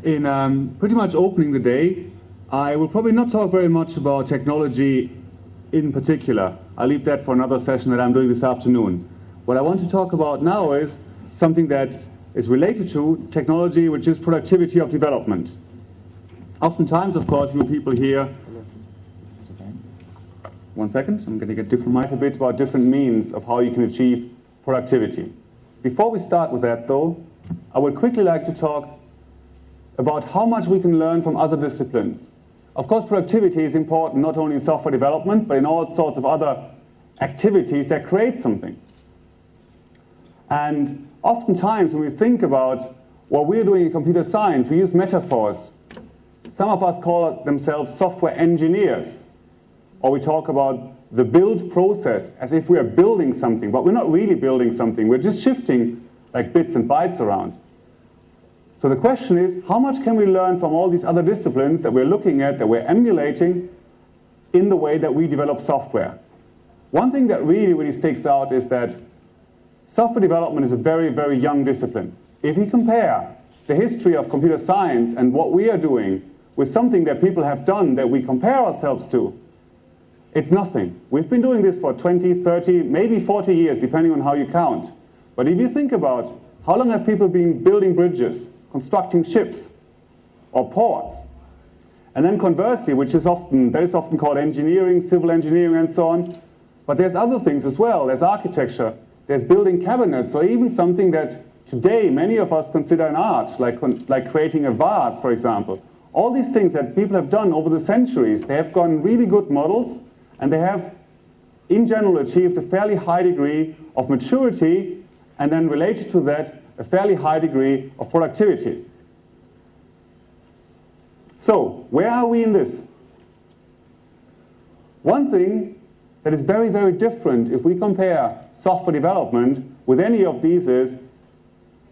In pretty much opening the day, I will probably not talk very much about technology in particular. I'll leave that for another session that I'm doing this afternoon. What I want to talk about now is something that is related to technology, which is productivity of development. Oftentimes, of course, you people hear, one second, I'm going to get different mic a bit about different means of how you can achieve productivity. Before we start with that though, I would quickly like to talk about how much we can learn from other disciplines. Of course, productivity is important not only in software development, but in all sorts of other activities that create something. And oftentimes when we think about what we're doing in computer science, we use metaphors. Some of us call themselves software engineers, or we talk about the build process as if we are building something, but we're not really building something. We're just shifting like bits and bytes around. So the question is, how much can we learn from all these other disciplines that we're looking at, that we're emulating in the way that we develop software? One thing that really, really sticks out is that software development is a very, very young discipline. If you compare the history of computer science and what we are doing with something that people have done that we compare ourselves to, it's nothing. We've been doing this for 20, 30, maybe 40 years, depending on how you count. But if you think about how long have people been building bridges, constructing ships or ports, and then conversely, that is often called engineering, civil engineering and so on, but there's other things as well. There's architecture, there's building cabinets, or even something that today many of us consider an art, like creating a vase, for example. All these things that people have done over the centuries, they have gotten really good models, and they have in general achieved a fairly high degree of maturity, and then related to that, a fairly high degree of productivity. So, where are we in this? One thing that is very, very different if we compare software development with any of these is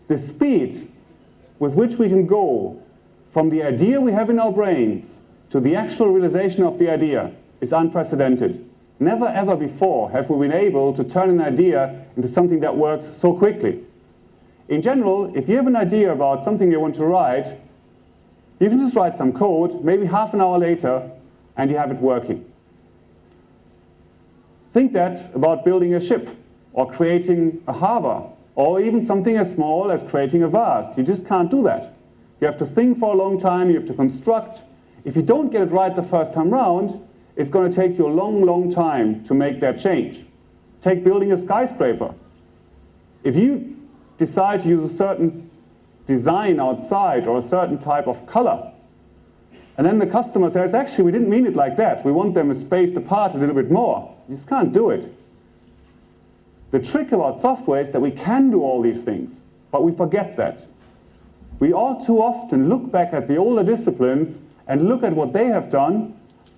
the speed with which we can go from the idea we have in our brains to the actual realization of the idea is unprecedented. Never ever before have we been able to turn an idea into something that works so quickly. In general, if you have an idea about something you want to write, you can just write some code, maybe half an hour later, and you have it working. Think that about building a ship, or creating a harbor, or even something as small as creating a vase. You just can't do that. You have to think for a long time, you have to construct. If you don't get it right the first time round, it's going to take you a long, long time to make that change. Take building a skyscraper. If you decide to use a certain design outside or a certain type of color, and then the customer says, actually, we didn't mean it like that. We want them spaced apart a little bit more. You just can't do it. The trick about software is that we can do all these things, but we forget that. We all too often look back at the older disciplines and look at what they have done,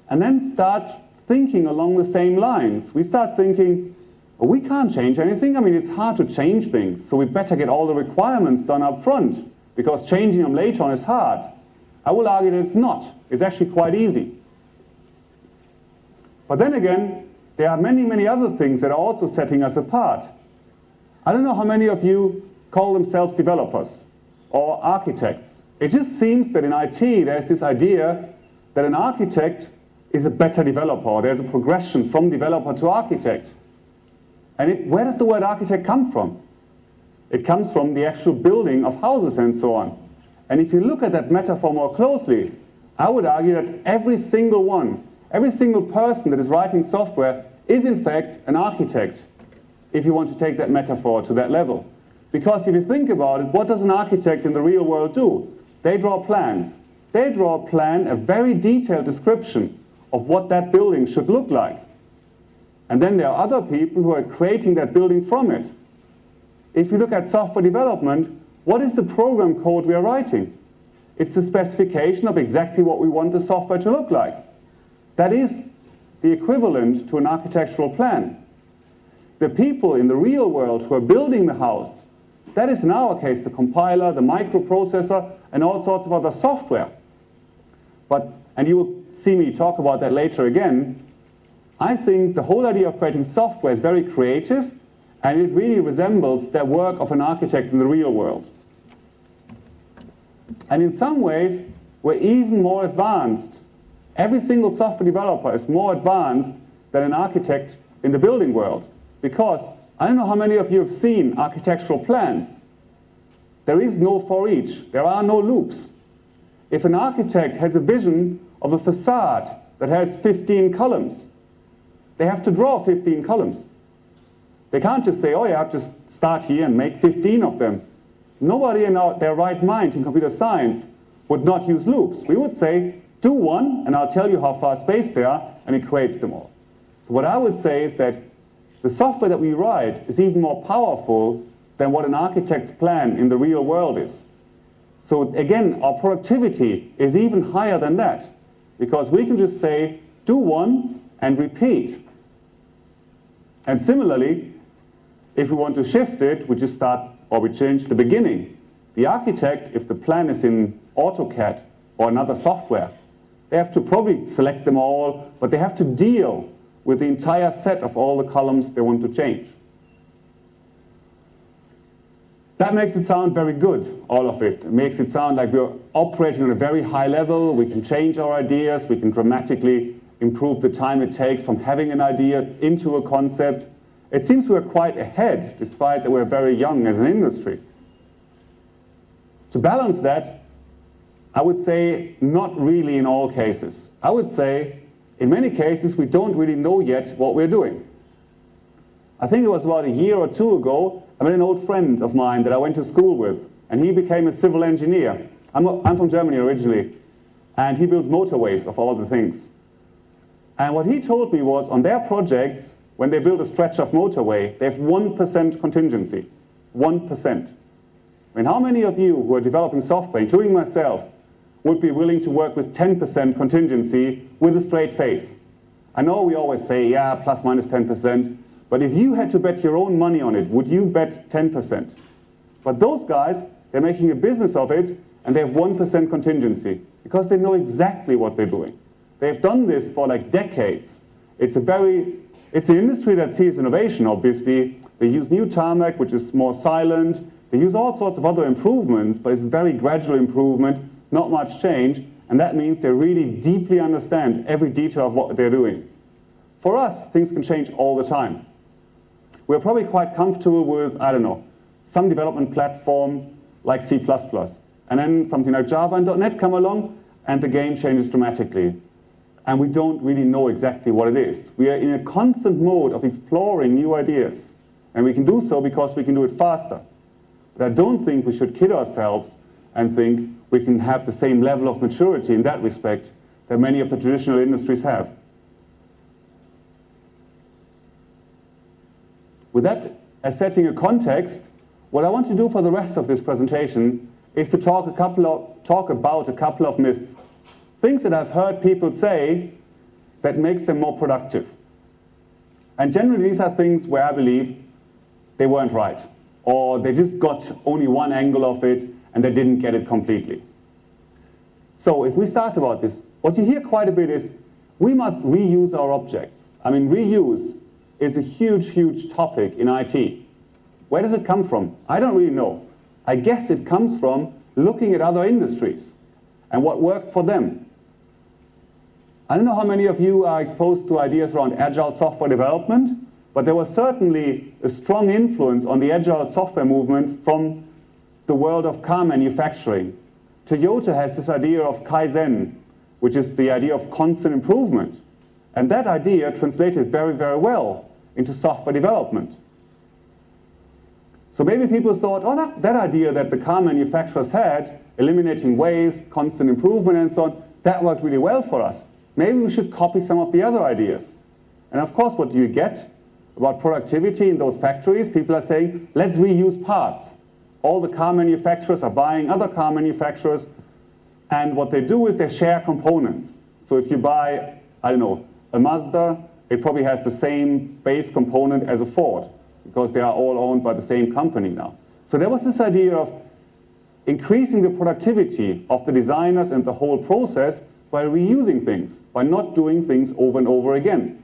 and then start thinking along the same lines. We start thinking, well, we can't change anything. I mean, it's hard to change things, so we better get all the requirements done up front, because changing them later on is hard. I will argue that it's not. It's actually quite easy. But then again, there are many, many other things that are also setting us apart. I don't know how many of you call themselves developers or architects. It just seems that in IT there's this idea that an architect is a better developer. There's a progression from developer to architect. And where does the word architect come from? It comes from the actual building of houses and so on. And if you look at that metaphor more closely, I would argue that every single person that is writing software is in fact an architect, if you want to take that metaphor to that level. Because if you think about it, what does an architect in the real world do? They draw plans. They draw a plan, a very detailed description of what that building should look like. And then there are other people who are creating that building from it. If you look at software development, what is the program code we are writing? It's a specification of exactly what we want the software to look like. That is the equivalent to an architectural plan. The people in the real world who are building the house, that is in our case the compiler, the microprocessor, and all sorts of other software. And you will see me talk about that later again. I think the whole idea of creating software is very creative, and it really resembles the work of an architect in the real world. And in some ways, we're even more advanced. Every single software developer is more advanced than an architect in the building world. Because I don't know how many of you have seen architectural plans. There is no for each. There are no loops. If an architect has a vision of a facade that has 15 columns, they have to draw 15 columns. They can't just say, oh yeah, just start here and make 15 of them. Nobody in their right mind in computer science would not use loops. We would say, do one, and I'll tell you how far spaced they are, and it creates them all. So what I would say is that the software that we write is even more powerful than what an architect's plan in the real world is. So again, our productivity is even higher than that, because we can just say, do one and repeat. And similarly, if we want to shift it, we just start, or we change the beginning. The architect, if the plan is in AutoCAD or another software, they have to probably select them all, but they have to deal with the entire set of all the columns they want to change. That makes it sound very good, all of it. It makes it sound like we're operating on a very high level, we can change our ideas, we can dramatically improve the time it takes from having an idea into a concept. It seems we're quite ahead, despite that we're very young as an industry. To balance that, I would say not really in all cases. I would say in many cases we don't really know yet what we're doing. I think it was about a year or two ago, I met an old friend of mine that I went to school with, and he became a civil engineer. I'm from Germany originally, and he builds motorways of all the things. And what he told me was on their projects, when they build a stretch of motorway, they have 1% contingency. 1%. I mean, how many of you who are developing software, including myself, would be willing to work with 10% contingency with a straight face? I know we always say, yeah, plus minus 10%, but if you had to bet your own money on it, would you bet 10%? But those guys, they're making a business of it, and they have 1% contingency, because they know exactly what they're doing. They've done this for like decades. It's an industry that sees innovation, obviously. They use new tarmac, which is more silent. They use all sorts of other improvements, but it's very gradual improvement, not much change, and that means they really deeply understand every detail of what they're doing. For us, things can change all the time. We're probably quite comfortable with, I don't know, some development platform like C++, and then something like Java and .NET come along, and the game changes dramatically. And we don't really know exactly what it is. We are in a constant mode of exploring new ideas, and we can do so because we can do it faster. But I don't think we should kid ourselves and think we can have the same level of maturity in that respect that many of the traditional industries have. With that as setting a context, what I want to do for the rest of this presentation is to talk about a couple of myths. Things that I've heard people say that makes them more productive. And generally these are things where I believe they weren't right, or they just got only one angle of it and they didn't get it completely. So if we start about this, what you hear quite a bit is we must reuse our objects. I mean, reuse is a huge, huge topic in IT. Where does it come from? I don't really know. I guess it comes from looking at other industries and what worked for them. I don't know how many of you are exposed to ideas around agile software development, but there was certainly a strong influence on the agile software movement from the world of car manufacturing. Toyota has this idea of Kaizen, which is the idea of constant improvement. And that idea translated very, very well into software development. So maybe people thought, oh, that idea that the car manufacturers had, eliminating waste, constant improvement and so on, that worked really well for us. Maybe we should copy some of the other ideas. And of course, what do you get about productivity in those factories? People are saying, let's reuse parts. All the car manufacturers are buying other car manufacturers, and what they do is they share components. So if you buy, I don't know, a Mazda, it probably has the same base component as a Ford, because they are all owned by the same company now. So there was this idea of increasing the productivity of the designers and the whole process by reusing things, by not doing things over and over again.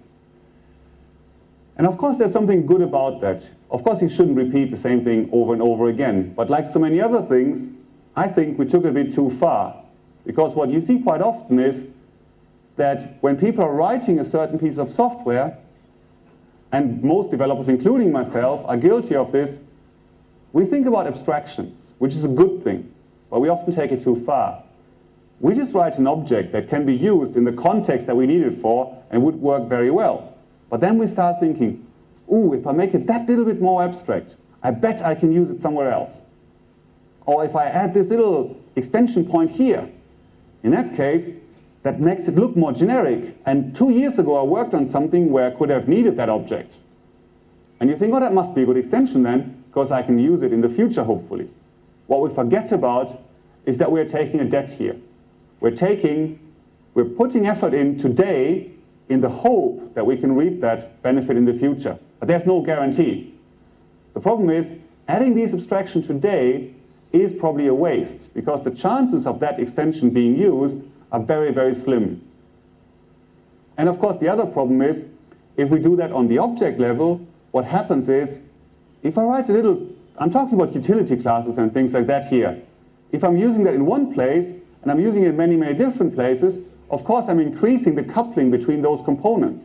And of course there's something good about that. Of course you shouldn't repeat the same thing over and over again, but like so many other things, I think we took it a bit too far. Because what you see quite often is that when people are writing a certain piece of software, and most developers, including myself, are guilty of this, we think about abstractions, which is a good thing, but we often take it too far. We just write an object that can be used in the context that we need it for and would work very well. But then we start thinking, ooh, if I make it that little bit more abstract, I bet I can use it somewhere else. Or if I add this little extension point here, in that case, that makes it look more generic. And 2 years ago, I worked on something where I could have needed that object. And you think, oh, that must be a good extension then, because I can use it in the future, hopefully. What we forget about is that we're taking a debt here. We're putting effort in today in the hope that we can reap that benefit in the future. But there's no guarantee. The problem is, adding these abstractions today is probably a waste, because the chances of that extension being used are very, very slim. And of course, the other problem is, if we do that on the object level, what happens is, if I write a little, I'm talking about utility classes and things like that here. If I'm using that in one place, and I'm using it in many, many different places, of course I'm increasing the coupling between those components.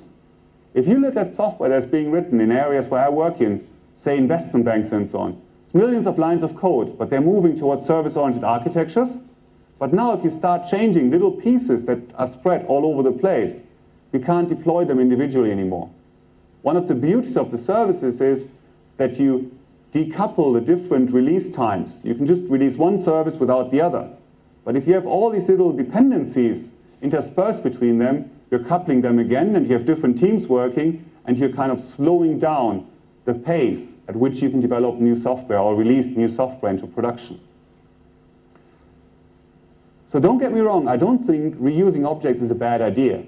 If you look at software that's being written in areas where I work in, say investment banks and so on, it's millions of lines of code, but they're moving towards service-oriented architectures. But now if you start changing little pieces that are spread all over the place, you can't deploy them individually anymore. One of the beauties of the services is that you decouple the different release times. You can just release one service without the other. But if you have all these little dependencies interspersed between them, you're coupling them again, and you have different teams working, and you're kind of slowing down the pace at which you can develop new software or release new software into production. So don't get me wrong, I don't think reusing objects is a bad idea.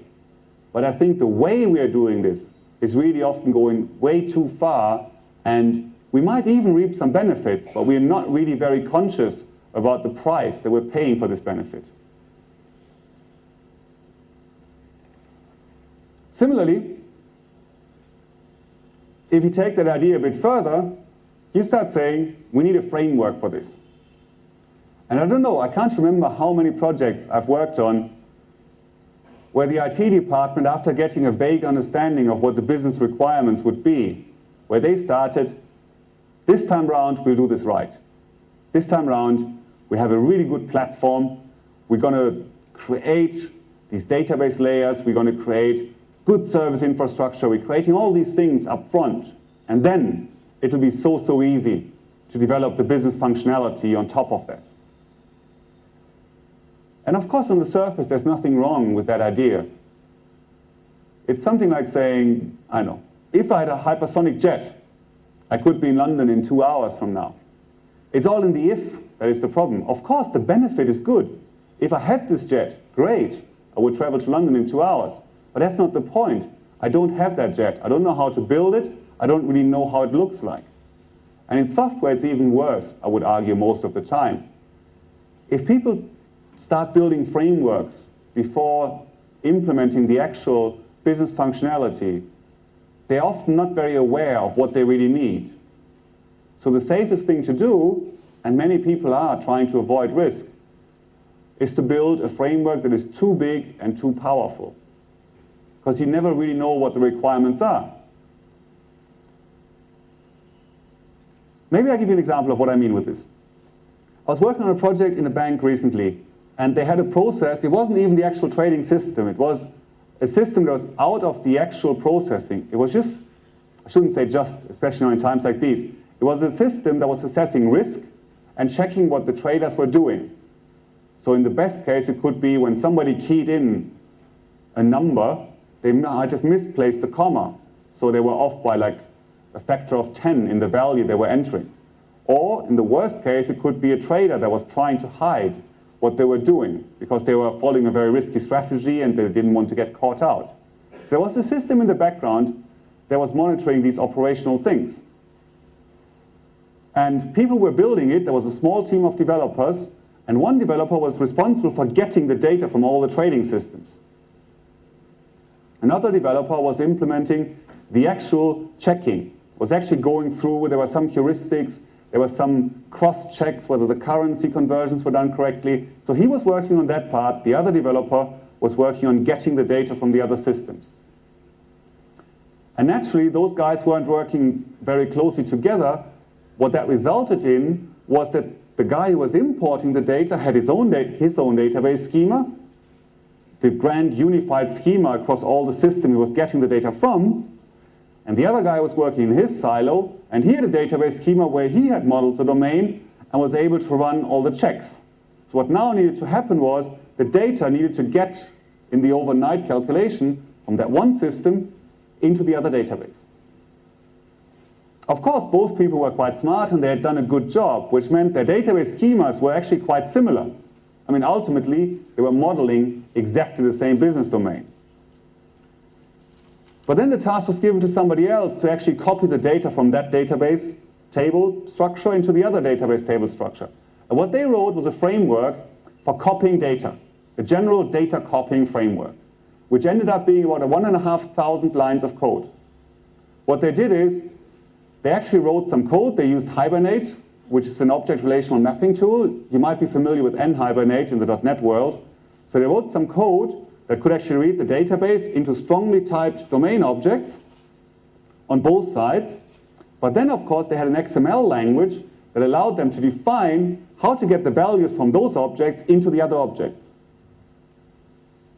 But I think the way we are doing this is really often going way too far, and we might even reap some benefits, but we are not really very conscious about the price that we're paying for this benefit. Similarly, if you take that idea a bit further, you start saying, we need a framework for this. And I don't know, I can't remember how many projects I've worked on where the IT department, after getting a vague understanding of what the business requirements would be, where they started, this time round, we'll do this right. This time round, we have a really good platform. We're going to create these database layers. We're going to create good service infrastructure. We're creating all these things up front. And then it'll be so easy to develop the business functionality on top of that. And of course, on the surface, there's nothing wrong with that idea. It's something like saying, I don't know, if I had a hypersonic jet, I could be in London in 2 hours from now. It's all in the if that is the problem. Of course, the benefit is good. If I had this jet, great. I would travel to London in 2 hours. But that's not the point. I don't have that jet. I don't know how to build it. I don't really know how it looks like. And in software, it's even worse, I would argue, most of the time. If people start building frameworks before implementing the actual business functionality, they're often not very aware of what they really need. So the safest thing to do, and many people are trying to avoid risk, is to build a framework that is too big and too powerful. Because you never really know what the requirements are. Maybe I'll give you an example of what I mean with this. I was working on a project in a bank recently, and they had a process. It wasn't even the actual trading system. It was a system that was out of the actual processing. It was just, I shouldn't say just, especially in times like these. It was a system that was assessing risk and checking what the traders were doing. So in the best case, it could be when somebody keyed in a number, they might have misplaced the comma. So they were off by like a factor of 10 in the value they were entering. Or in the worst case, it could be a trader that was trying to hide what they were doing because they were following a very risky strategy and they didn't want to get caught out. There was a system in the background that was monitoring these operational things. And people were building it. There was a small team of developers, and one developer was responsible for getting the data from all the trading systems. Another developer was implementing the actual checking, was actually going through, there were some heuristics, There were some cross-checks whether the currency conversions were done correctly. So he was working on that part. The other developer was working on getting the data from the other systems. And naturally, those guys weren't working very closely together. What that resulted in was that the guy who was importing the data had his own database schema, the grand unified schema across all the system he was getting the data from, and the other guy was working in his silo, and he had a database schema where he had modeled the domain and was able to run all the checks. So what now needed to happen was the data needed to get in the overnight calculation from that one system into the other database. Of course, both people were quite smart and they had done a good job, which meant their database schemas were actually quite similar. I mean, ultimately, they were modeling exactly the same business domain. But then the task was given to somebody else to actually copy the data from that database table structure into the other database table structure. And what they wrote was a framework for copying data, a general data copying framework, which ended up being about 1,500 lines of code. What they did is, they actually wrote some code. They used Hibernate, which is an object relational mapping tool. You might be familiar with NHibernate in the .NET world. So they wrote some code that could actually read the database into strongly typed domain objects on both sides. But then, of course, they had an XML language that allowed them to define how to get the values from those objects into the other objects.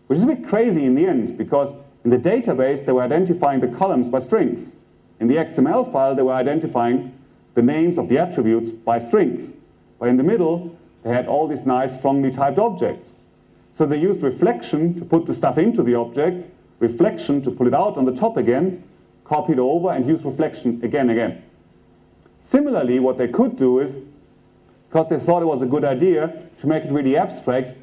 Which is a bit crazy in the end, because in the database, they were identifying the columns by strings. In the XML file, they were identifying the names of the attributes by strings. But in the middle, they had all these nice, strongly typed objects. So they used reflection to put the stuff into the object, reflection to pull it out on the top again, copy it over, and use reflection again. Similarly, what they could do is, because they thought it was a good idea to make it really abstract,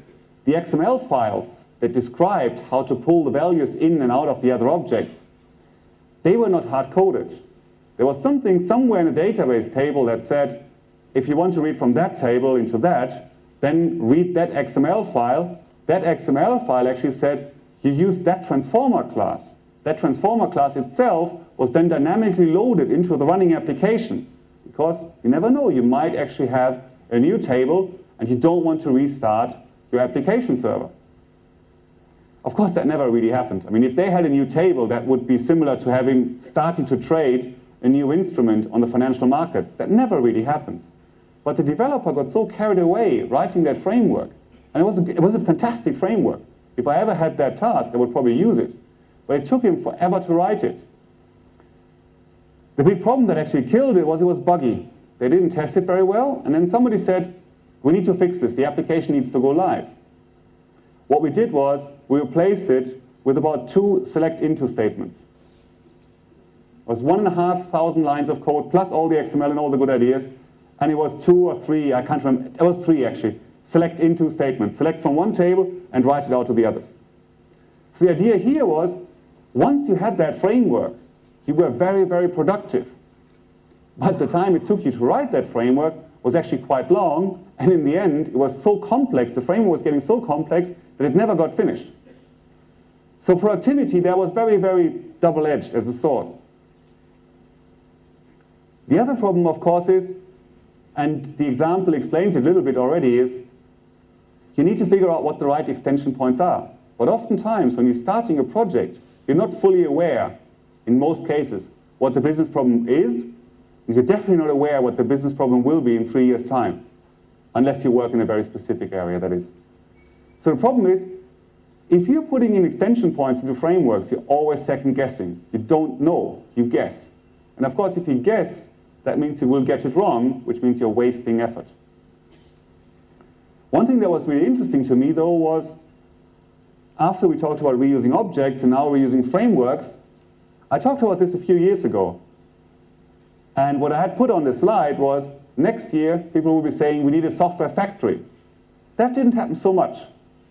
the XML files that described how to pull the values in and out of the other objects, they were not hard-coded. There was something somewhere in a database table that said, if you want to read from that table into that, then read that XML file. That XML file actually said, you use that transformer class. That transformer class itself was then dynamically loaded into the running application. Because you never know, you might actually have a new table and you don't want to restart your application server. Of course, that never really happened. I mean, if they had a new table, that would be similar to starting to trade a new instrument on the financial markets. That never really happened. But the developer got so carried away writing that framework. And it was a fantastic framework. If I ever had that task, I would probably use it. But it took him forever to write it. The big problem that actually killed it was buggy. They didn't test it very well. And then somebody said, we need to fix this. The application needs to go live. What we did was, we replaced it with about 2 select into statements. It was 1,500 lines of code, plus all the XML and all the good ideas. And it was 2 or 3, I can't remember, it was 3 actually. Select into statements. Select from one table and write it out to the others. So the idea here was, once you had that framework, you were very, very productive. But the time it took you to write that framework was actually quite long, and in the end, it was so complex, the framework was getting so complex that it never got finished. So productivity there was very, very double-edged as a sword. The other problem, of course, is, and the example explains it a little bit already, is you need to figure out what the right extension points are. But oftentimes, when you're starting a project, you're not fully aware, in most cases, what the business problem is, and you're definitely not aware what the business problem will be in 3 years' time, unless you work in a very specific area, that is. So the problem is, if you're putting in extension points into frameworks, you're always second-guessing. You don't know, you guess. And of course, if you guess, that means you will get it wrong, which means you're wasting effort. One thing that was really interesting to me, though, was after we talked about reusing objects and now reusing frameworks, I talked about this a few years ago. And what I had put on the slide was, next year, people will be saying, we need a software factory. That didn't happen so much,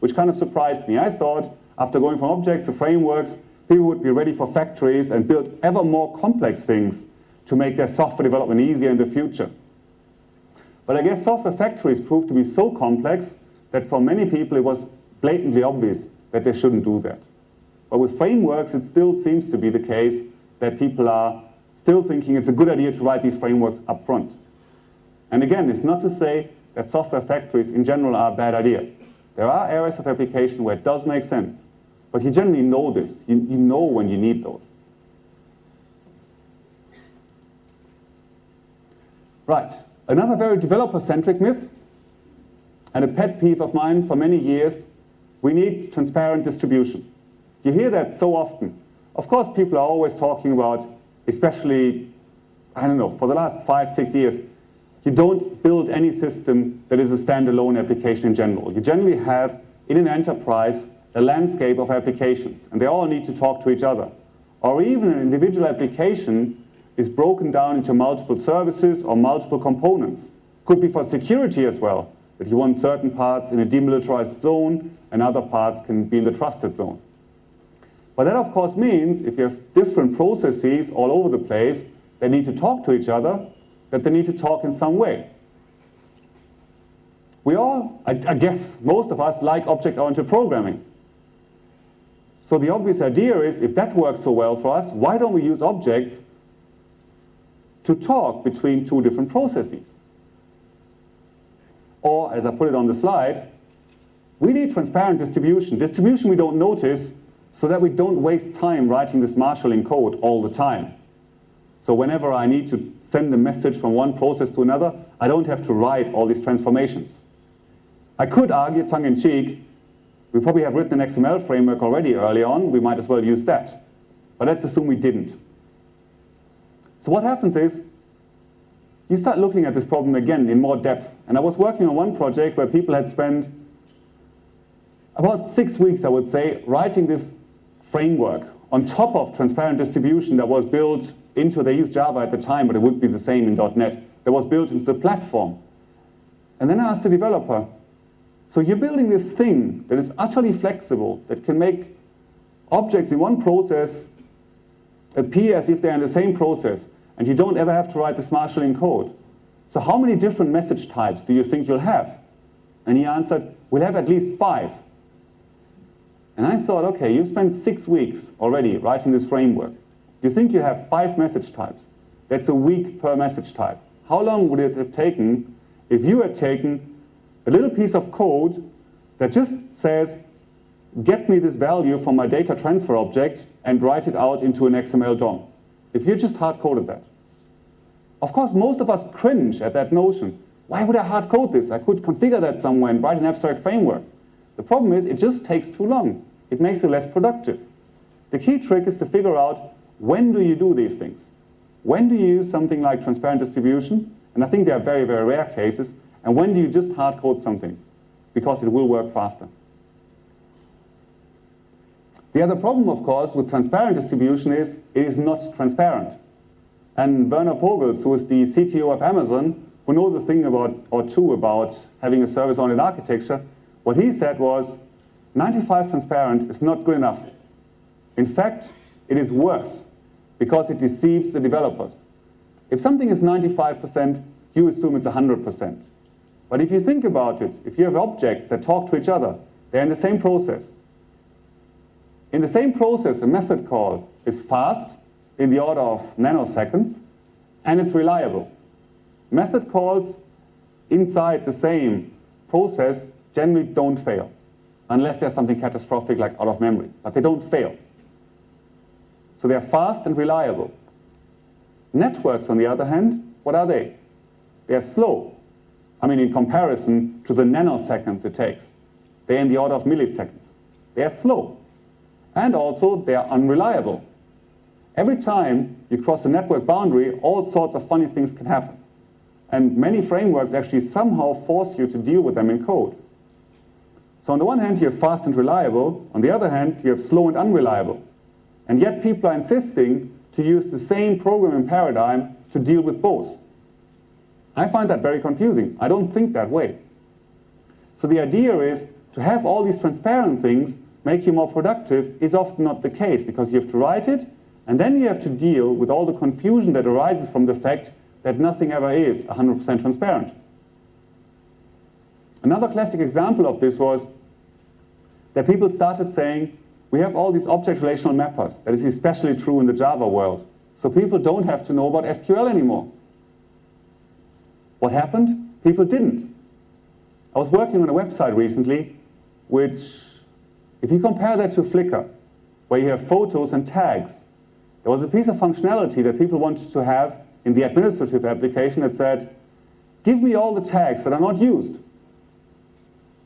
which kind of surprised me. I thought, after going from objects to frameworks, people would be ready for factories and build ever more complex things to make their software development easier in the future. But I guess software factories proved to be so complex that for many people it was blatantly obvious that they shouldn't do that. But with frameworks, it still seems to be the case that people are still thinking it's a good idea to write these frameworks up front. And again, it's not to say that software factories in general are a bad idea. There are areas of application where it does make sense. But you generally know this. You know when you need those. Right. Another very developer-centric myth, and a pet peeve of mine for many years, we need transparent distribution. You hear that so often. Of course, people are always talking about, especially, I don't know, for the last 5, 6 years, you don't build any system that is a standalone application in general. You generally have, in an enterprise, a landscape of applications, and they all need to talk to each other. Or even an individual application is broken down into multiple services or multiple components. Could be for security as well, that you want certain parts in a demilitarized zone and other parts can be in the trusted zone. But that of course means if you have different processes all over the place that need to talk to each other, that they need to talk in some way. We all, I guess most of us, like object-oriented programming. So the obvious idea is, if that works so well for us, why don't we use objects to talk between two different processes? Or, as I put it on the slide, we need transparent distribution. Distribution we don't notice so that we don't waste time writing this marshalling code all the time. So whenever I need to send a message from one process to another, I don't have to write all these transformations. I could argue, tongue-in-cheek, we probably have written an XML framework already early on, we might as well use that. But let's assume we didn't. So what happens is, you start looking at this problem again in more depth. And I was working on one project where people had spent about 6 weeks, I would say, writing this framework on top of transparent distribution that was built into, they used Java at the time, but it would be the same in .NET, that was built into the platform. And then I asked the developer, so you're building this thing that is utterly flexible, that can make objects in one process appear as if they're in the same process, and you don't ever have to write this marshalling code. So how many different message types do you think you'll have? And he answered, we'll have at least 5. And I thought, okay, you spent 6 weeks already writing this framework. You think you have 5 message types. That's a week per message type. How long would it have taken if you had taken a little piece of code that just says, get me this value from my data transfer object and write it out into an XML DOM? If you just hard-coded that. Of course, most of us cringe at that notion. Why would I hard-code this? I could configure that somewhere and write an abstract framework. The problem is, it just takes too long. It makes it less productive. The key trick is to figure out, when do you do these things? When do you use something like transparent distribution? And I think there are very, very rare cases. And when do you just hard-code something? Because it will work faster. The other problem, of course, with transparent distribution is it is not transparent. And Werner Pogels, who is the CTO of Amazon, who knows a thing or two about having a service-oriented architecture, what he said was, 95 transparent is not good enough. In fact, it is worse, because it deceives the developers. If something is 95%, you assume it's 100%. But if you think about it, if you have objects that talk to each other, they're in the same process. In the same process, a method call is fast, in the order of nanoseconds, and it's reliable. Method calls inside the same process generally don't fail, unless there's something catastrophic like out of memory, but they don't fail. So they're fast and reliable. Networks, on the other hand, what are they? They're slow. I mean, in comparison to the nanoseconds it takes. They're in the order of milliseconds. They're slow. And also, they're unreliable. Every time you cross a network boundary, all sorts of funny things can happen. And many frameworks actually somehow force you to deal with them in code. So on the one hand, you have fast and reliable. On the other hand, you have slow and unreliable. And yet people are insisting to use the same programming paradigm to deal with both. I find that very confusing. I don't think that way. So the idea is to have all these transparent things make you more productive is often not the case, because you have to write it, and then you have to deal with all the confusion that arises from the fact that nothing ever is 100% transparent. Another classic example of this was that people started saying, we have all these object relational mappers. That is especially true in the Java world. So people don't have to know about SQL anymore. What happened? People didn't. I was working on a website recently, which, if you compare that to Flickr, where you have photos and tags, there was a piece of functionality that people wanted to have in the administrative application that said, give me all the tags that are not used.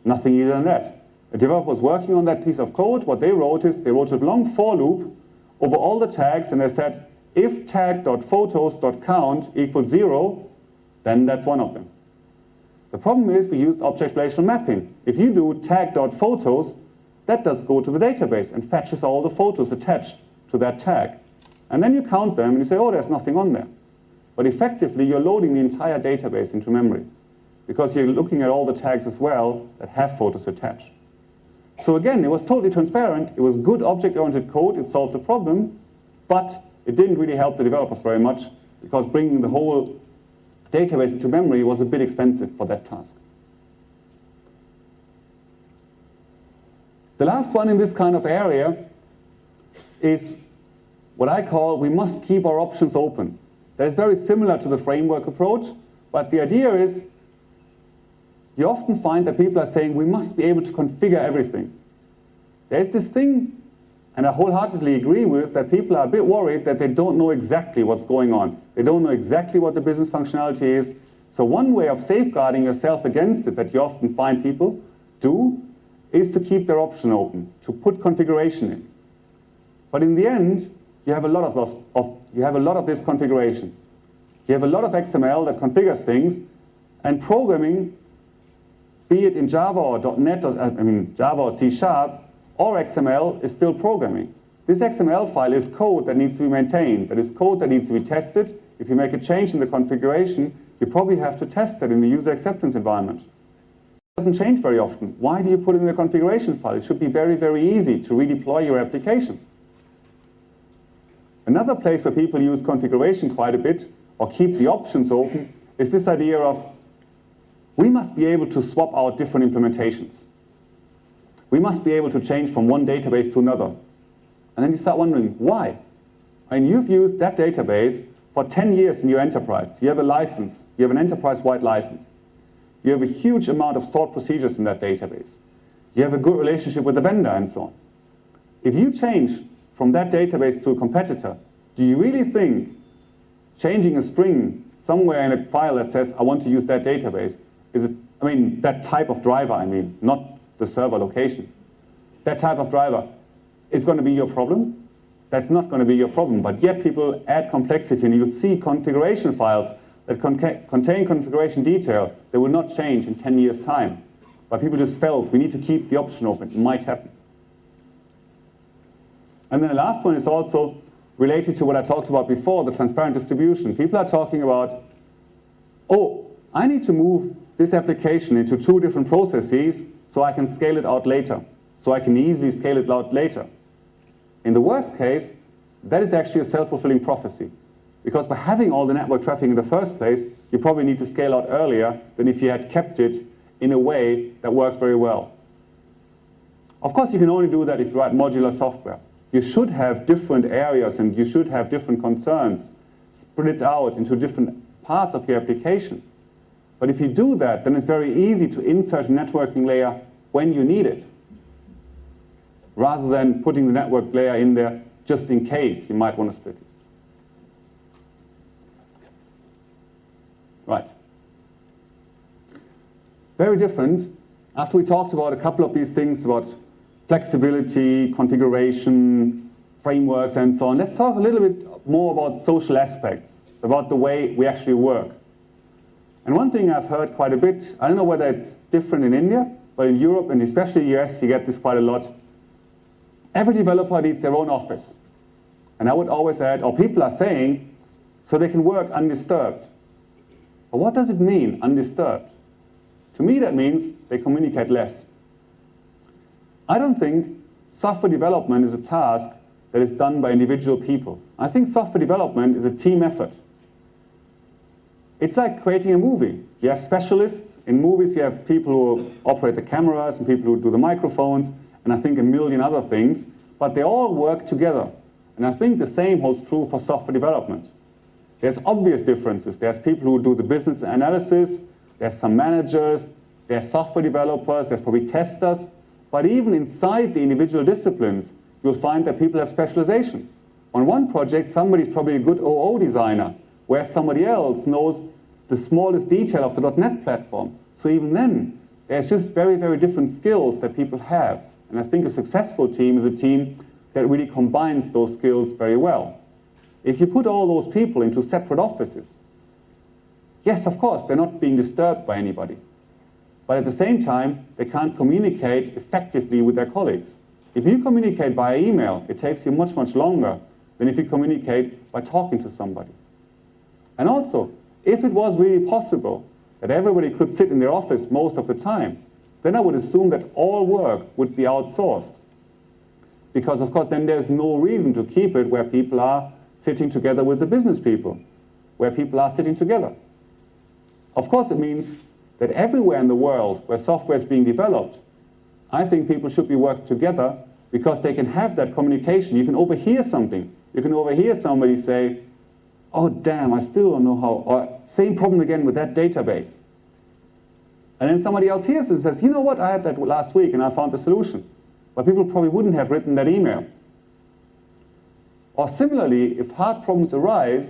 Nothing easier than that. A developer was working on that piece of code. What they wrote is, they wrote a long for loop over all the tags, and they said, if tag.photos.count equals 0, then that's one of them. The problem is we used object relational mapping. If you do tag.photos, that does go to the database and fetches all the photos attached to that tag. And then you count them and you say, oh, there's nothing on there. But effectively, you're loading the entire database into memory because you're looking at all the tags as well that have photos attached. So again, it was totally transparent. It was good object-oriented code. It solved the problem, but it didn't really help the developers very much because bringing the whole database into memory was a bit expensive for that task. The last one in this kind of area is what I call we must keep our options open. That is very similar to the framework approach, but the idea is you often find that people are saying we must be able to configure everything. There's this thing, and I wholeheartedly agree with, that people are a bit worried that they don't know exactly what's going on. They don't know exactly what the business functionality is. So one way of safeguarding yourself against it that you often find people do is to keep their option open, to put configuration in. But in the end, you have a lot of this configuration. You have a lot of XML that configures things, and programming, be it in Java or .NET, Java or C# or XML, is still programming. This XML file is code that needs to be maintained. That is code that needs to be tested. If you make a change in the configuration, you probably have to test that in the user acceptance environment. It doesn't change very often. Why do you put it in the configuration file? It should be very, very easy to redeploy your application. Another place where people use configuration quite a bit, or keep the options open, is this idea of we must be able to swap out different implementations. We must be able to change from one database to another. And then you start wondering, why? I mean, you've used that database for 10 years in your enterprise. You have a license. You have an enterprise-wide license. You have a huge amount of stored procedures in that database. You have a good relationship with the vendor and so on. If you change from that database to a competitor, do you really think changing a string somewhere in a file that says, I want to use that database, that type of driver, not the server location, that type of driver is going to be your problem? That's not going to be your problem, but yet people add complexity, and you would see configuration files that contain configuration detail that will not change in 10 years' time. But people just felt we need to keep the option open. It might happen. And then the last one is also related to what I talked about before, the transparent distribution. People are talking about, oh, I need to move this application into 2 different processes so I can scale it out later, so I can easily scale it out later. In the worst case, that is actually a self-fulfilling prophecy. Because by having all the network traffic in the first place, you probably need to scale out earlier than if you had kept it in a way that works very well. Of course, you can only do that if you write modular software. You should have different areas and you should have different concerns split out into different parts of your application. But if you do that, then it's very easy to insert a networking layer when you need it, rather than putting the network layer in there just in case you might want to split it. Right. Very different. After we talked about a couple of these things about flexibility, configuration, frameworks, and so on, let's talk a little bit more about social aspects, about the way we actually work. And one thing I've heard quite a bit, I don't know whether it's different in India, but in Europe and especially US, you get this quite a lot. Every developer needs their own office. And I would always add, or people are saying, so they can work undisturbed. But what does it mean, undisturbed? To me, that means they communicate less. I don't think software development is a task that is done by individual people. I think software development is a team effort. It's like creating a movie. You have specialists. In movies, you have people who operate the cameras and people who do the microphones, and I think a million other things, but they all work together. And I think the same holds true for software development. There's obvious differences. There's people who do the business analysis, there's some managers, there's software developers, there's probably testers. But even inside the individual disciplines, you'll find that people have specializations. On one project, somebody's probably a good OO designer, whereas somebody else knows the smallest detail of the .NET platform. So even then, there's just very, very different skills that people have. And I think a successful team is a team that really combines those skills very well. If you put all those people into separate offices, yes, of course, they're not being disturbed by anybody. But at the same time, they can't communicate effectively with their colleagues. If you communicate via email, it takes you much, much longer than if you communicate by talking to somebody. And also, if it was really possible that everybody could sit in their office most of the time, then I would assume that all work would be outsourced. Because, of course, then there's no reason to keep it where people are sitting together with the business people, where people are sitting together. Of course, it means that everywhere in the world where software is being developed, I think people should be working together because they can have that communication. You can overhear something. You can overhear somebody say, oh, damn, I still don't know how, or same problem again with that database. And then somebody else hears it and says, you know what, I had that last week and I found the solution. But people probably wouldn't have written that email. Or similarly, if hard problems arise,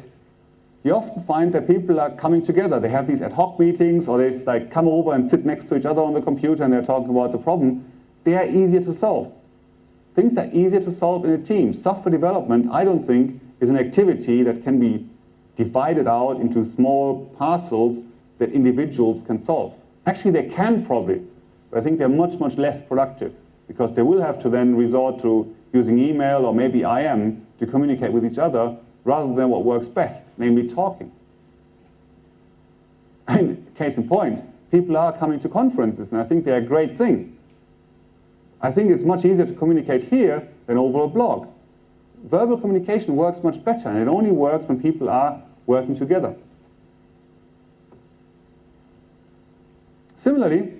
you often find that people are coming together. They have these ad hoc meetings, or they like come over and sit next to each other on the computer and they're talking about the problem. They are easier to solve. Things are easier to solve in a team. Software development, I don't think, is an activity that can be divided out into small parcels that individuals can solve. Actually, they can probably, but I think they're much, much less productive because they will have to then resort to using email or maybe IM to communicate with each other rather than what works best, namely talking. And case in point, people are coming to conferences, and I think they're a great thing. I think it's much easier to communicate here than over a blog. Verbal communication works much better, and it only works when people are working together. Similarly,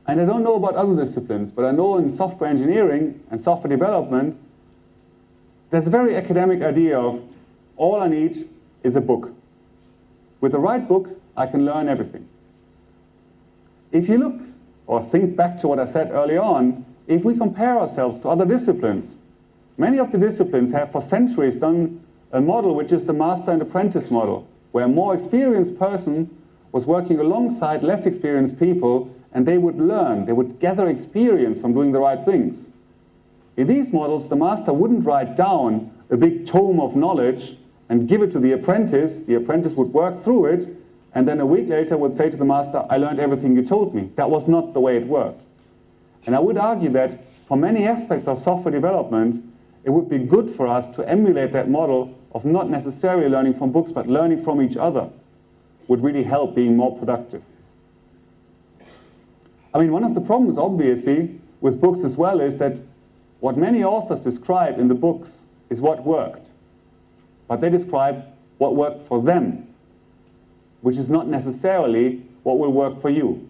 and I don't know about other disciplines, but I know in software engineering and software development, there's a very academic idea of all I need is a book. With the right book, I can learn everything. If you look or think back to what I said earlier on, if we compare ourselves to other disciplines, many of the disciplines have for centuries done a model which is the master and apprentice model, where a more experienced person was working alongside less experienced people, and they would learn, they would gather experience from doing the right things. In these models, the master wouldn't write down a big tome of knowledge and give it to the apprentice would work through it, and then a week later would say to the master, I learned everything you told me. That was not the way it worked. And I would argue that for many aspects of software development, it would be good for us to emulate that model of not necessarily learning from books, but learning from each other would really help being more productive. I mean, one of the problems, obviously, with books as well is that what many authors describe in the books is what worked. But they describe what worked for them, which is not necessarily what will work for you.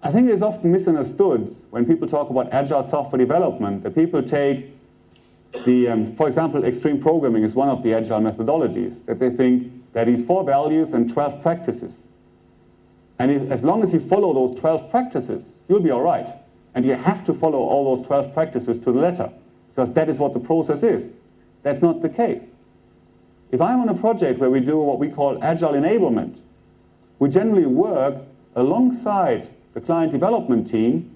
I think it is often misunderstood when people talk about agile software development, that people take the, for example, extreme programming is one of the agile methodologies, that they think there are these 4 values and 12 practices. And as long as you follow those 12 practices, you'll be all right. And you have to follow all those 12 practices to the letter, because that is what the process is. That's not the case. If I'm on a project where we do what we call agile enablement, we generally work alongside the client development team,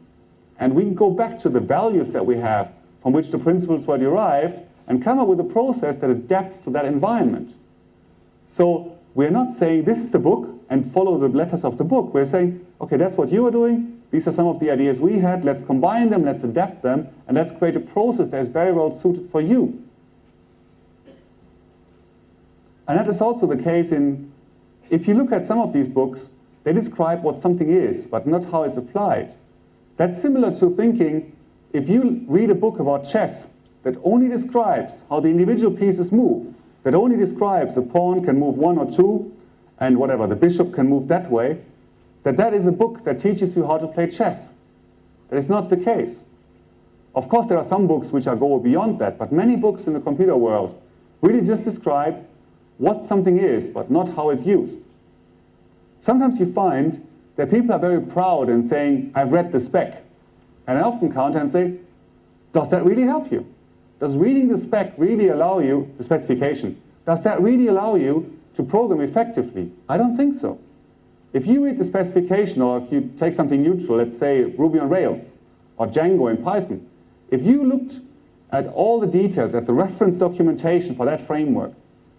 and we can go back to the values that we have from which the principles were derived and come up with a process that adapts to that environment. So we're not saying this is the book and follow the letters of the book. We're saying, okay, that's what you are doing. These are some of the ideas we had. Let's combine them, let's adapt them, and let's create a process that is very well suited for you. And that is also the case if you look at some of these books, they describe what something is, but not how it's applied. That's similar to thinking, if you read a book about chess that only describes how the individual pieces move, that only describes a pawn can move 1 or 2, and whatever, the bishop can move that way, that is a book that teaches you how to play chess. That is not the case. Of course, there are some books which go beyond that, but many books in the computer world really just describe what something is, but not how it's used. Sometimes you find that people are very proud in saying, I've read the spec. And I often counter and say, does that really help you? Does reading the spec really allow you, the specification, does that really allow you to program effectively? I don't think so. If you read the specification, or if you take something neutral, let's say Ruby on Rails, or Django in Python, if you looked at all the details, at the reference documentation for that framework,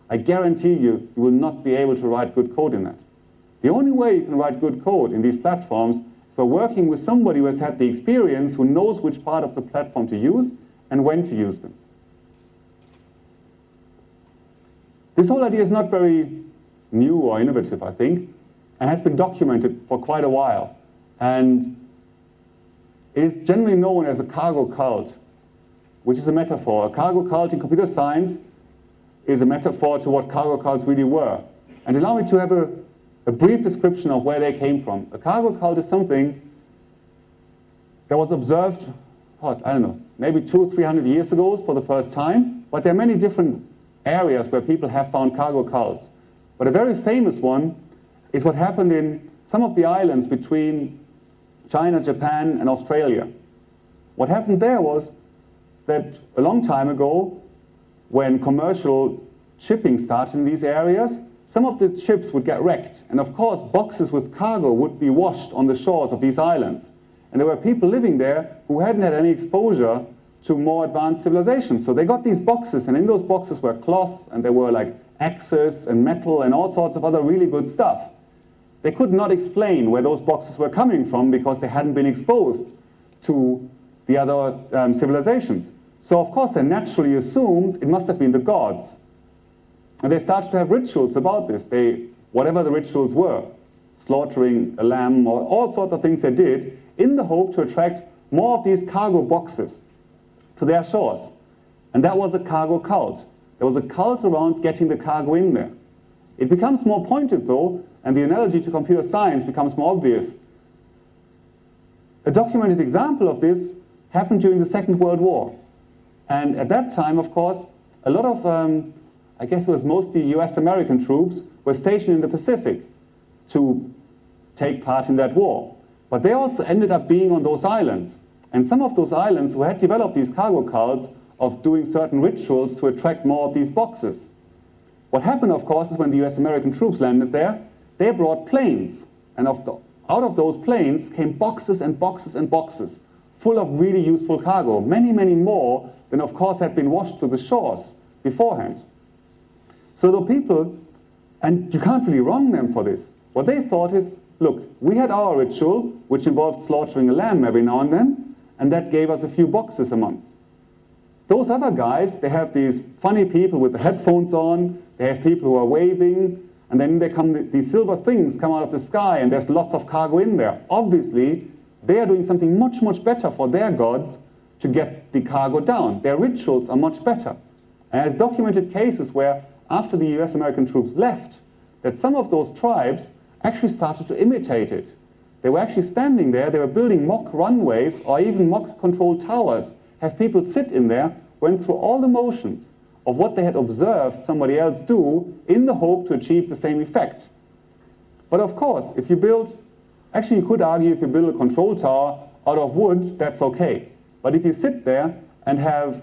I guarantee you, you will not be able to write good code in that. The only way you can write good code in these platforms is by working with somebody who has had the experience, who knows which part of the platform to use and when to use them. This whole idea is not very new or innovative, I think, and has been documented for quite a while. And it is generally known as a cargo cult, which is a metaphor. A cargo cult in computer science is a metaphor to what cargo cults really were. And allow me to have a brief description of where they came from. A cargo cult is something that was observed, I don't know, maybe 200 or 300 years ago for the first time, but there are many different areas where people have found cargo cults. But a very famous one is what happened in some of the islands between China, Japan, and Australia. What happened there was that a long time ago, when commercial shipping started in these areas, some of the ships would get wrecked. And of course, boxes with cargo would be washed on the shores of these islands. And there were people living there who hadn't had any exposure to more advanced civilizations. So they got these boxes, and in those boxes were cloth, and there were like axes and metal and all sorts of other really good stuff. They could not explain where those boxes were coming from because they hadn't been exposed to the other civilizations. So of course they naturally assumed it must have been the gods. And they started to have rituals about this. Whatever the rituals were, slaughtering a lamb or all sorts of things they did in the hope to attract more of these cargo boxes to their shores. And that was a cargo cult. There was a cult around getting the cargo in there. It becomes more pointed though, and the analogy to computer science becomes more obvious. A documented example of this happened during the Second World War. And at that time, of course, a lot of, I guess it was mostly US-American troops were stationed in the Pacific to take part in that war. But they also ended up being on those islands. And some of those islands who had developed these cargo cults of doing certain rituals to attract more of these boxes. What happened, of course, is when the US-American troops landed there, they brought planes. And out of those planes came boxes and boxes and boxes full of really useful cargo, many, many more than, of course, had been washed to the shores beforehand. So the people, and you can't really wrong them for this, what they thought is, look, we had our ritual, which involved slaughtering a lamb every now and then, and that gave us a few boxes a month. Those other guys, they have these funny people with the headphones on, they have people who are waving, and then these silver things come out of the sky, and there's lots of cargo in there. Obviously, they are doing something much, much better for their gods to get the cargo down. Their rituals are much better. And there's documented cases where, after the US-American troops left, that some of those tribes actually started to imitate it. They were actually standing there, they were building mock runways or even mock control towers, have people sit in there, went through all the motions of what they had observed somebody else do in the hope to achieve the same effect. But of course, if you build, actually you could argue if you build a control tower out of wood, that's okay. But if you sit there and have,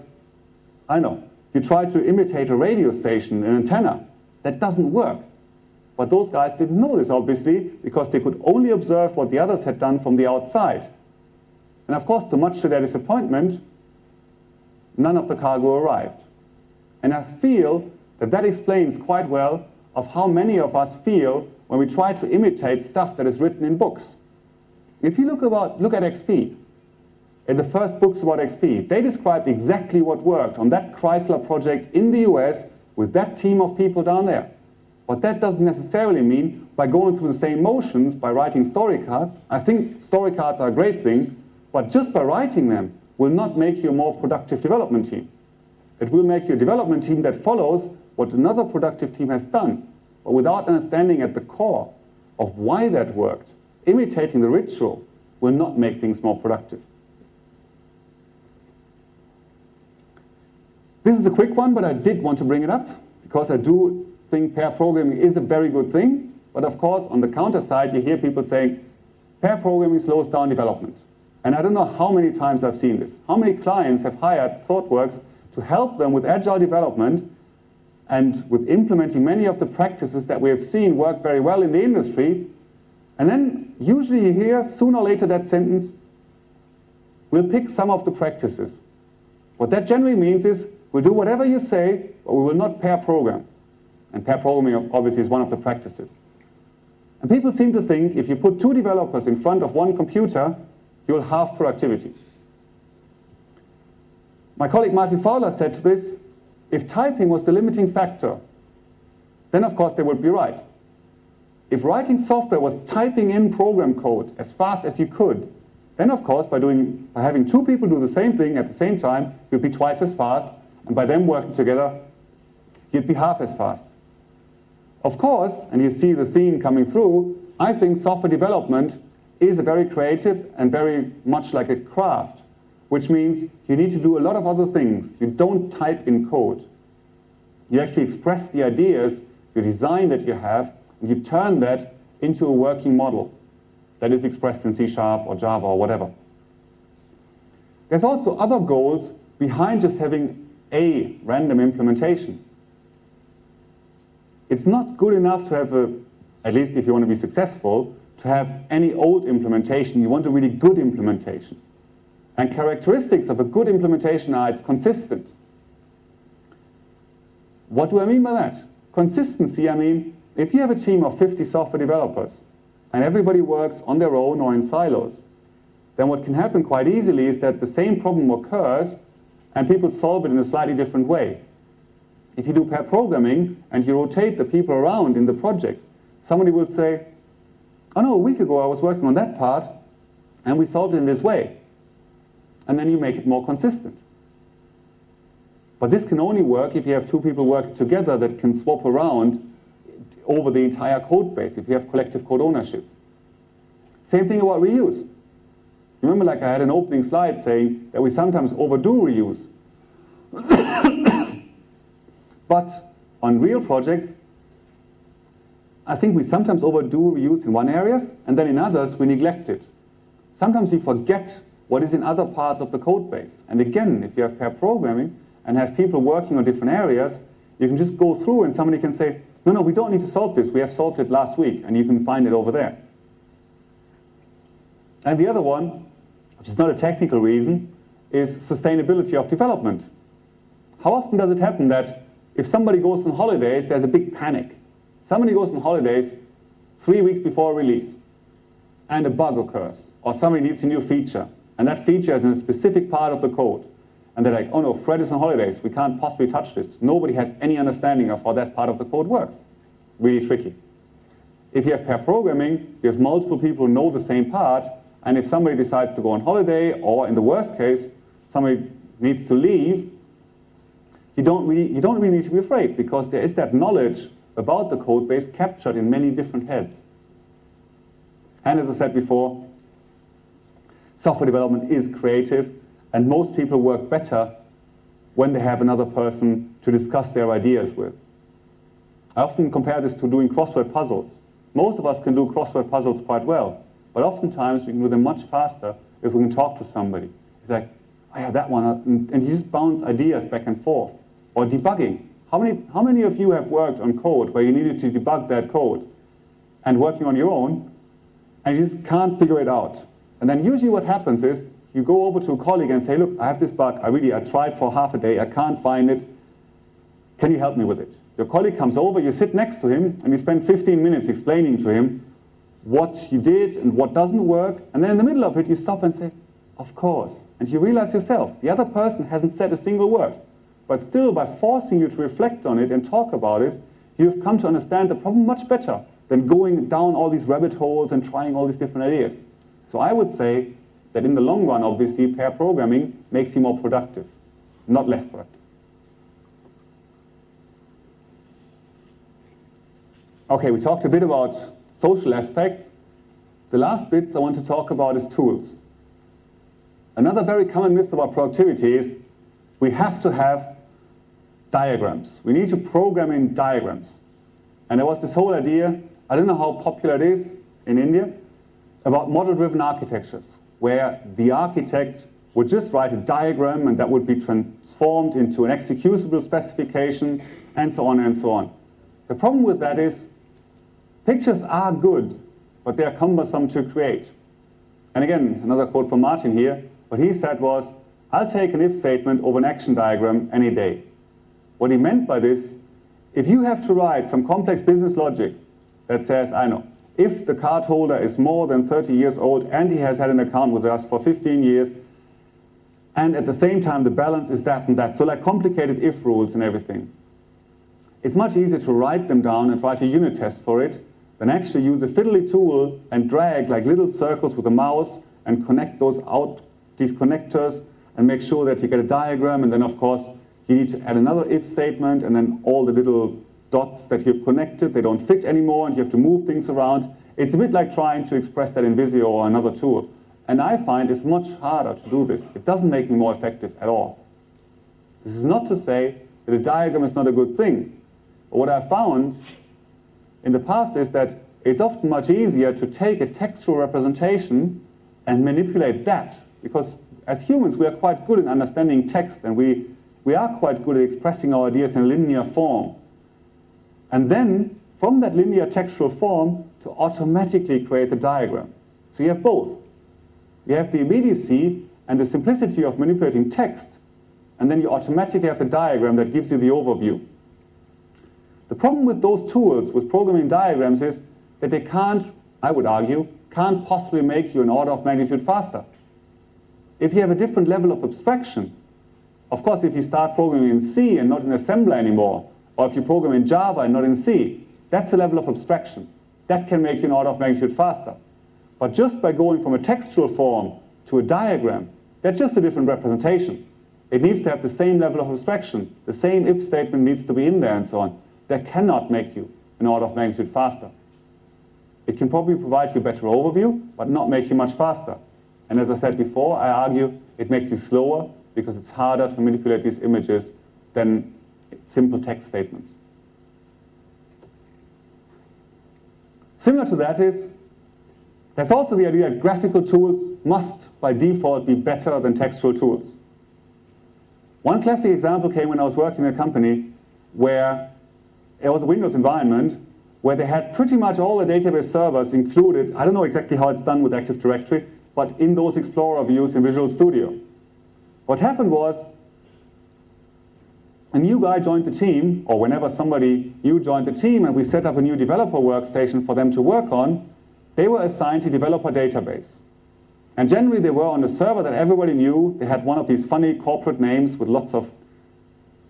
I don't know, you try to imitate a radio station, an antenna, that doesn't work. But those guys didn't know this, obviously, because they could only observe what the others had done from the outside. And of course, much to their disappointment, none of the cargo arrived. And I feel that that explains quite well of how many of us feel when we try to imitate stuff that is written in books. If you look at XP, in the first books about XP, they described exactly what worked on that Chrysler project in the US with that team of people down there. But that doesn't necessarily mean by going through the same motions, by writing story cards. I think story cards are a great thing, but just by writing them will not make you a more productive development team. It will make you a development team that follows what another productive team has done, but without understanding at the core of why that worked. Imitating the ritual will not make things more productive. This is a quick one, but I did want to bring it up because I do think pair programming is a very good thing. But of course, on the counter side, you hear people saying, pair programming slows down development. And I don't know how many times I've seen this. How many clients have hired ThoughtWorks to help them with agile development and with implementing many of the practices that we have seen work very well in the industry. And then usually you hear sooner or later that sentence, we'll pick some of the practices. What that generally means is, we'll do whatever you say, but we will not pair program. And pair programming obviously is one of the practices. And people seem to think if you put two developers in front of one computer, you'll halve productivity. My colleague Martin Fowler said to this, if typing was the limiting factor, then of course they would be right. If writing software was typing in program code as fast as you could, then of course by having two people do the same thing at the same time, you'd be twice as fast, and by them working together, you'd be half as fast. Of course, and you see the theme coming through, I think software development is a very creative and very much like a craft, which means you need to do a lot of other things. You don't type in code. You actually express the ideas, the design that you have, and you turn that into a working model that is expressed in C# or Java or whatever. There's also other goals behind just having a random implementation. It's not good enough to have at least if you want to be successful, to have any old implementation. You want a really good implementation. And characteristics of a good implementation are it's consistent. What do I mean by that? Consistency, I mean, if you have a team of 50 software developers and everybody works on their own or in silos, then what can happen quite easily is that the same problem occurs and people solve it in a slightly different way. If you do pair programming and you rotate the people around in the project, somebody will say, oh no, a week ago I was working on that part and we solved it in this way. And then you make it more consistent. But this can only work if you have two people working together that can swap around over the entire code base, if you have collective code ownership. Same thing about reuse. Remember, like I had an opening slide saying that we sometimes overdo reuse. But on real projects, I think we sometimes overdo reuse in one areas, and then in others we neglect it. Sometimes we forget what is in other parts of the code base. And again, if you have pair programming and have people working on different areas, you can just go through and somebody can say, no, we don't need to solve this. We have solved it last week, and you can find it over there. And the other one, which is not a technical reason, is sustainability of development. How often does it happen that if somebody goes on holidays, there's a big panic? Somebody goes on holidays 3 weeks before release, and a bug occurs, or somebody needs a new feature, and that feature is in a specific part of the code. And they're like, oh no, Fred is on holidays, we can't possibly touch this. Nobody has any understanding of how that part of the code works. Really tricky. If you have pair programming, you have multiple people who know the same part, and if somebody decides to go on holiday, or in the worst case, somebody needs to leave, you don't really need to be afraid, because there is that knowledge about the code base captured in many different heads. And as I said before, software development is creative, and most people work better when they have another person to discuss their ideas with. I often compare this to doing crossword puzzles. Most of us can do crossword puzzles quite well, but oftentimes we can do them much faster if we can talk to somebody. It's like, oh yeah, that one, and you just bounce ideas back and forth. Or debugging. How many of you have worked on code where you needed to debug that code and working on your own, and you just can't figure it out? And then usually what happens is you go over to a colleague and say, look, I have this bug. I tried for half a day. I can't find it. Can you help me with it? Your colleague comes over, you sit next to him, and you spend 15 minutes explaining to him what you did and what doesn't work. And then in the middle of it, you stop and say, of course. And you realize yourself, the other person hasn't said a single word. But still, by forcing you to reflect on it and talk about it, you've come to understand the problem much better than going down all these rabbit holes and trying all these different ideas. So I would say that in the long run, obviously, pair programming makes you more productive, not less productive. Okay, we talked a bit about social aspects. The last bits I want to talk about is tools. Another very common myth about productivity is we have to have diagrams. We need to program in diagrams. And there was this whole idea, I don't know how popular it is in India, about model-driven architectures, where the architect would just write a diagram and that would be transformed into an executable specification, and so on and so on. The problem with that is pictures are good, but they are cumbersome to create. And again, another quote from Martin here, what he said was, I'll take an if statement over an action diagram any day. What he meant by this, if you have to write some complex business logic that says, I know, if the card holder is more than 30 years old and he has had an account with us for 15 years, and at the same time the balance is that and that, so like complicated if rules and everything. It's much easier to write them down and write a unit test for it than actually use a fiddly tool and drag like little circles with a mouse and connect those out, these connectors, and make sure that you get a diagram, and then of course you need to add another if statement, and then all the little dots that you've connected, they don't fit anymore and you have to move things around. It's a bit like trying to express that in Visio or another tool. And I find it's much harder to do this. It doesn't make me more effective at all. This is not to say that a diagram is not a good thing. But what I've found in the past is that it's often much easier to take a textual representation and manipulate that, because as humans we are quite good in understanding text, and we are quite good at expressing our ideas in a linear form. And then from that linear textual form to automatically create a diagram. So you have both. You have the immediacy and the simplicity of manipulating text, and then you automatically have the diagram that gives you the overview. The problem with those tools, with programming diagrams, is that they can't, I would argue, can't possibly make you an order of magnitude faster. If you have a different level of abstraction, of course if you start programming in C and not in assembler anymore, or if you program in Java and not in C, that's a level of abstraction. That can make you an order of magnitude faster. But just by going from a textual form to a diagram, that's just a different representation. It needs to have the same level of abstraction. The same if statement needs to be in there and so on. That cannot make you an order of magnitude faster. It can probably provide you a better overview, but not make you much faster. And as I said before, I argue it makes you slower because it's harder to manipulate these images than simple text statements. Similar to that is, there's also the idea that graphical tools must by default be better than textual tools. One classic example came when I was working in a company where it was a Windows environment where they had pretty much all the database servers included. I don't know exactly how it's done with Active Directory, but in those Explorer views in Visual Studio. What happened was, a new guy joined the team, or whenever somebody new joined the team and we set up a new developer workstation for them to work on, they were assigned a developer database. And generally they were on a server that everybody knew. They had one of these funny corporate names with lots of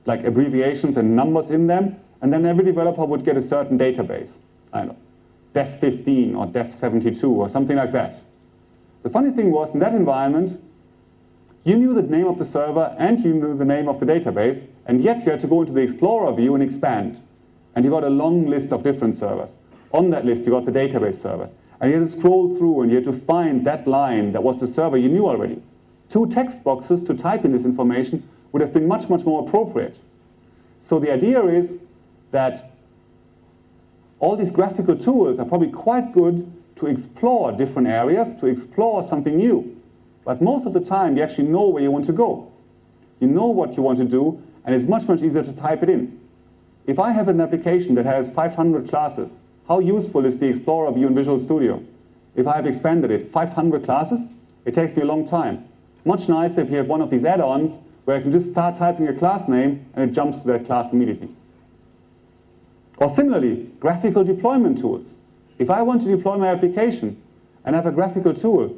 like abbreviations and numbers in them, and then every developer would get a certain database. I don't know, def15 or def72 or something like that. The funny thing was, in that environment, you knew the name of the server and you knew the name of the database, and yet you had to go into the Explorer view and expand. And you got a long list of different servers. On that list you got the database servers. And you had to scroll through and you had to find that line that was the server you knew already. 2 text boxes to type in this information would have been much, much more appropriate. So the idea is that all these graphical tools are probably quite good to explore different areas, to explore something new. But most of the time you actually know where you want to go. You know what you want to do, and it's much, much easier to type it in. If I have an application that has 500 classes, how useful is the Explorer view in Visual Studio? If I have expanded it, 500 classes, it takes me a long time. Much nicer if you have one of these add-ons where I can just start typing a class name and it jumps to that class immediately. Or similarly, graphical deployment tools. If I want to deploy my application and have a graphical tool,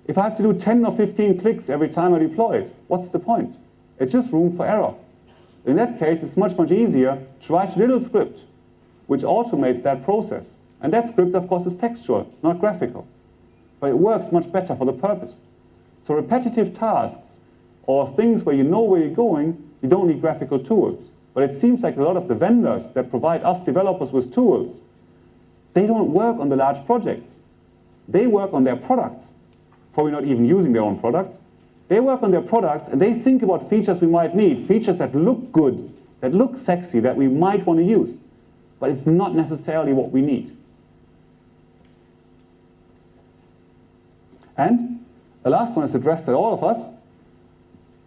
if I have to do 10 or 15 clicks every time I deploy it, what's the point? It's just room for error. In that case, it's much, much easier to write a little script which automates that process. And that script, of course, is textual, not graphical. But it works much better for the purpose. So repetitive tasks, or things where you know where you're going, you don't need graphical tools. But it seems like a lot of the vendors that provide us developers with tools, they don't work on the large projects. They work on their products. Probably not even using their own products. They work on their products and they think about features we might need, features that look good, that look sexy, that we might want to use, but it's not necessarily what we need. And the last one is addressed at all of us.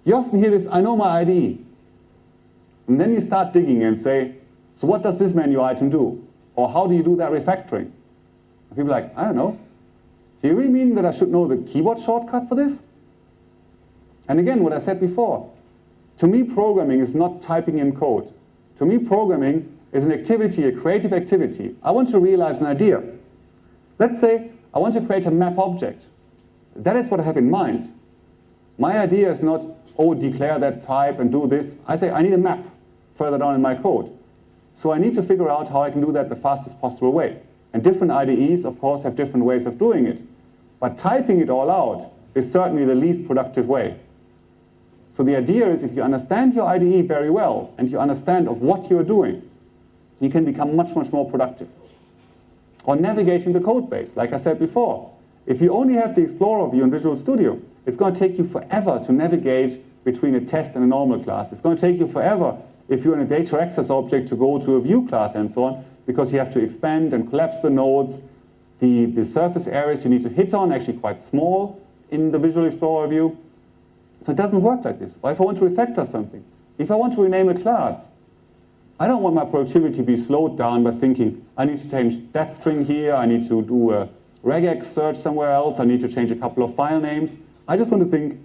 You often hear this, I know my IDE. And then you start digging and say, so what does this menu item do? Or how do you do that refactoring? And people are like, I don't know. Do you really mean that I should know the keyboard shortcut for this? And again, what I said before, to me programming is not typing in code. To me programming is an activity, a creative activity. I want to realize an idea. Let's say I want to create a map object. That is what I have in mind. My idea is not, oh, declare that type and do this. I say I need a map further down in my code. So I need to figure out how I can do that the fastest possible way. And different IDEs, of course, have different ways of doing it. But typing it all out is certainly the least productive way. So the idea is if you understand your IDE very well and you understand of what you're doing, you can become much, much more productive. Or navigating the code base, like I said before. If you only have the Explorer view in Visual Studio, it's going to take you forever to navigate between a test and a normal class. It's going to take you forever if you're in a data access object to go to a view class and so on, because you have to expand and collapse the nodes. The surface areas you need to hit on are actually quite small in the Visual Explorer view. So it doesn't work like this. Or if I want to refactor something, if I want to rename a class, I don't want my productivity to be slowed down by thinking, I need to change that string here, I need to do a regex search somewhere else, I need to change a couple of file names. I just want to think,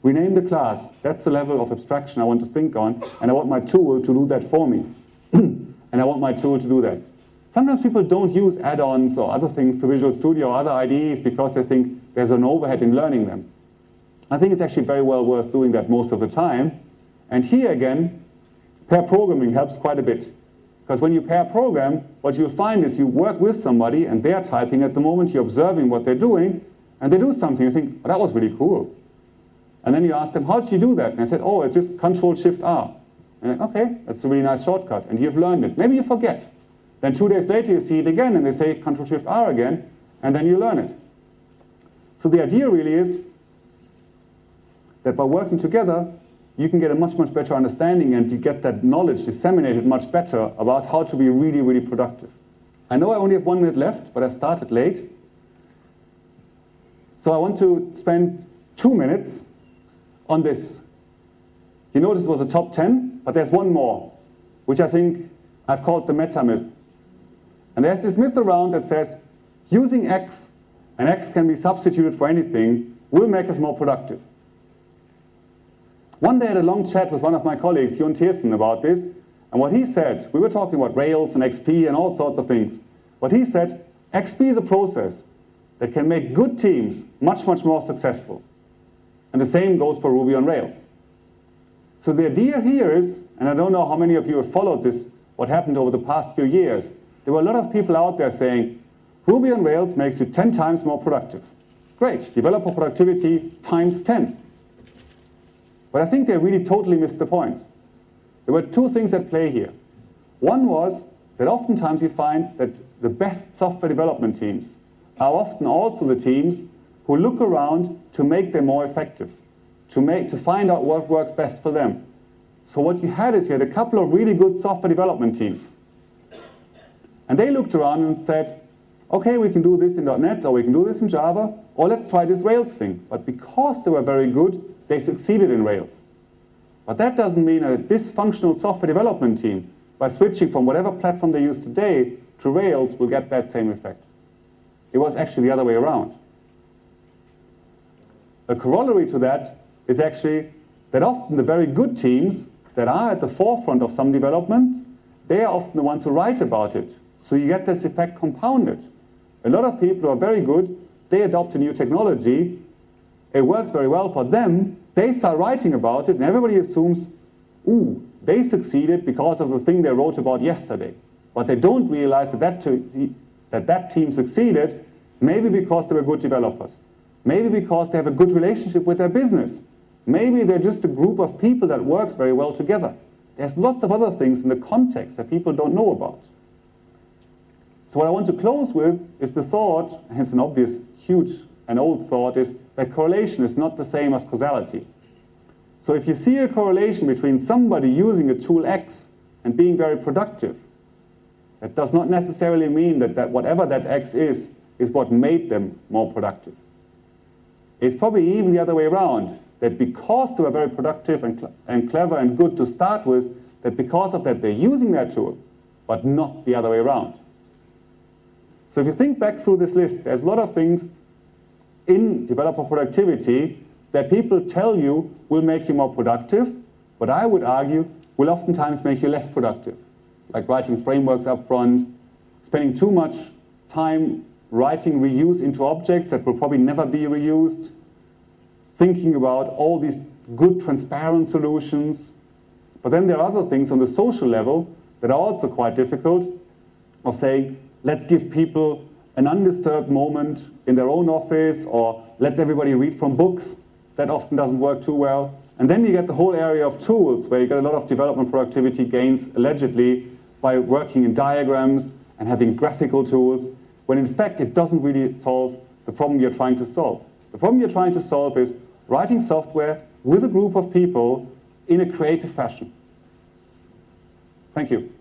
rename the class. That's the level of abstraction I want to think on, and I want my tool to do that for me. And I want my tool to do that. Sometimes people don't use add-ons or other things to Visual Studio or other IDEs because they think there's an overhead in learning them. I think it's actually very well worth doing that most of the time. And here again, pair programming helps quite a bit. Because when you pair program, what you'll find is you work with somebody and they're typing at the moment, you're observing what they're doing, and they do something, you think, oh, that was really cool. And then you ask them, how did you do that? And I said, oh, it's just Control-Shift-R. And like, okay, that's a really nice shortcut, and you've learned it. Maybe you forget. Then 2 days later you see it again, and they say Control-Shift-R again, and then you learn it. So the idea really is that by working together, you can get a much, much better understanding and you get that knowledge disseminated much better about how to be really, really productive. I know I only have 1 minute left, but I started late. So I want to spend 2 minutes on this. You notice it was a top 10, but there's one more, which I think I've called the Metamove. And there's this myth around that says, using X, and X can be substituted for anything, will make us more productive. One day I had a long chat with one of my colleagues, Jon Thiersen, about this, and what he said, we were talking about Rails and XP and all sorts of things. What he said, XP is a process that can make good teams much, much more successful. And the same goes for Ruby on Rails. So the idea here is, and I don't know how many of you have followed this, what happened over the past few years, there were a lot of people out there saying, Ruby on Rails makes you 10 times more productive. Great, developer productivity times 10. But I think they really totally missed the point. There were 2 things at play here. One was that oftentimes you find that the best software development teams are often also the teams who look around to make them more effective, to find out what works best for them. So what you had is you had a couple of really good software development teams. And they looked around and said, okay, we can do this in .NET, or we can do this in Java, or let's try this Rails thing. But because they were very good, they succeeded in Rails. But that doesn't mean a dysfunctional software development team, by switching from whatever platform they use today to Rails, will get that same effect. It was actually the other way around. A corollary to that is actually that often the very good teams that are at the forefront of some development, they are often the ones who write about it. So you get this effect compounded. A lot of people who are very good, they adopt a new technology, it works very well for them, they start writing about it, and everybody assumes, ooh, they succeeded because of the thing they wrote about yesterday. But they don't realize that that team succeeded maybe because they were good developers. Maybe because they have a good relationship with their business. Maybe they're just a group of people that works very well together. There's lots of other things in the context that people don't know about. So what I want to close with is the thought, and it's an obvious, huge and old thought, is that correlation is not the same as causality. So if you see a correlation between somebody using a tool X and being very productive. That does not necessarily mean that whatever that X is what made them more productive. It's probably even the other way around, that because they were very productive and clever and good to start with, that because of that they're using that tool, but not the other way around. So if you think back through this list, there's a lot of things in developer productivity that people tell you will make you more productive, but I would argue will oftentimes make you less productive. Like writing frameworks up front, spending too much time writing reuse into objects that will probably never be reused, thinking about all these good transparent solutions. But then there are other things on the social level that are also quite difficult, of saying, let's give people an undisturbed moment in their own office, or let's everybody read from books. That often doesn't work too well. And then you get the whole area of tools, where you get a lot of development productivity gains, allegedly, by working in diagrams and having graphical tools, when in fact it doesn't really solve the problem you're trying to solve. The problem you're trying to solve is writing software with a group of people in a creative fashion. Thank you.